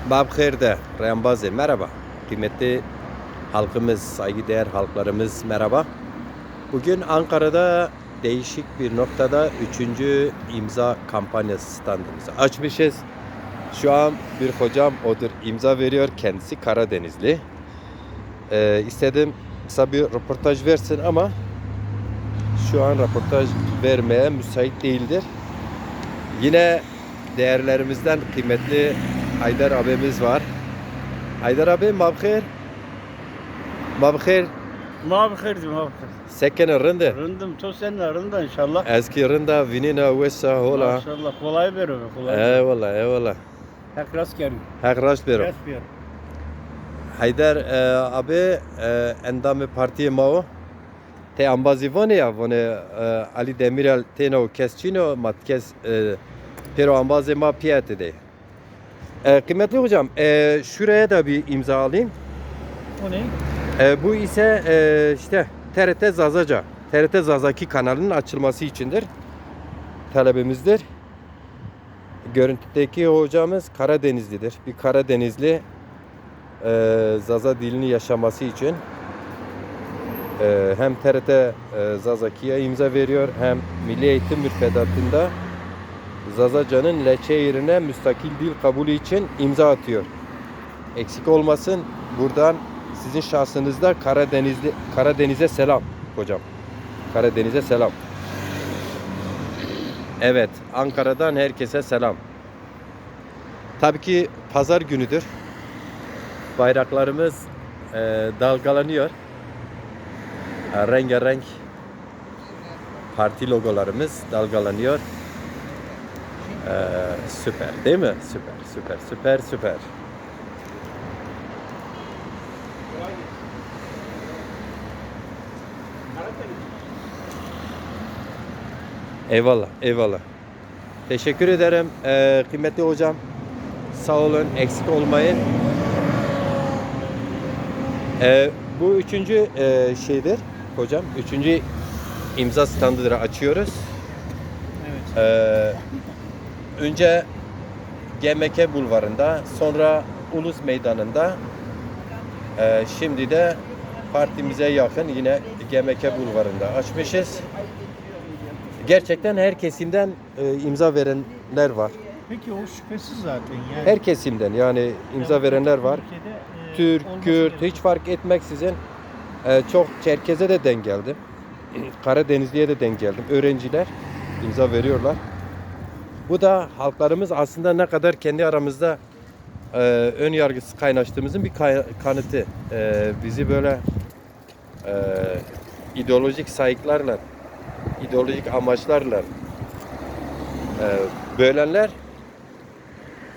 Babkir'de Reyhanbazi merhaba. Kıymetli halkımız, saygıdeğer halklarımız merhaba. Bugün Ankara'da değişik bir noktada 3. imza kampanyası standımızı açmışız. Şu an bir hocam odur imza veriyor. Kendisi Karadenizli. İstedim kısa bir röportaj versin ama şu an röportaj vermeye müsait değildir. Yine değerlerimizden kıymetli Haydar abimiz var. Haydar abi mabkhir. Mabkhir. ما بخير ما بخير Sekken rinde. رندم تو سنة رندا إن شاء الله Eski rinde vinina vesa ما hola. شاء الله kolay veriyor kolay Eyvallah eyvallah. hak rast geliyor Hak raş bero. rast veriyor Haydar abi endamı partiye mao. Te ambazivane ya vone Ali Demirel teno kesçino matkes pero ambaze ma piyate de. Kıymetli hocam şuraya da bir imza alayım. o ne? Bu ise işte TRT Zazaca, TRT Zazaki kanalının açılması içindir. Talebimizdir. Görüntüdeki hocamız Karadenizlidir. Bir Karadenizli Zaza dilini yaşaması için hem TRT Zazaki'ye imza veriyor hem Milli Eğitim Müfredatı'nda Zazaca'nın leçe yerine müstakil dil kabulü için imza atıyor. Eksik olmasın buradan sizin şahsınızda Karadeniz'e selam hocam. Karadeniz'e selam. Evet, Ankara'dan herkese selam. Tabii ki pazar günüdür. Bayraklarımız dalgalanıyor. Rengarenk parti logolarımız dalgalanıyor. Süper değil mi? Süper. Eyvallah. Teşekkür ederim kıymetli hocam. Sağ olun, eksik olmayın. Bu üçüncü şeydir hocam. Üçüncü imza standıdır açıyoruz. Evet. Önce GMK Bulvarı'nda, sonra Ulus Meydanı'nda, şimdi de partimize yakın yine GMK Bulvarı'nda açmışız. Gerçekten her kesimden imza verenler var. Peki o şüphesiz zaten yani. Her kesimden yani imza verenler var. Ülkede, Türk, olması Kürt gerekiyor. hiç fark etmeksizin çok Çerkez'e de denk geldim. Karadenizli'ye de denk geldim. Öğrenciler imza veriyorlar. Bu da halklarımız aslında ne kadar kendi aramızda ön yargısız kaynaştığımızın bir kanıtı. Bizi böyle ideolojik sayıklarla, ideolojik amaçlarla bölenler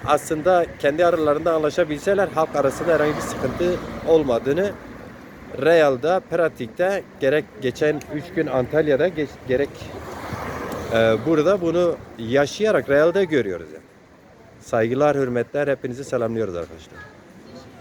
aslında kendi aralarında anlaşabilseler halk arasında herhangi bir sıkıntı olmadığını realde, pratikte gerek geçen 3 gün Antalya'da gerek burada bunu yaşayarak realde görüyoruz yani. Saygılar, hürmetler, hepinizi selamlıyoruz arkadaşlar.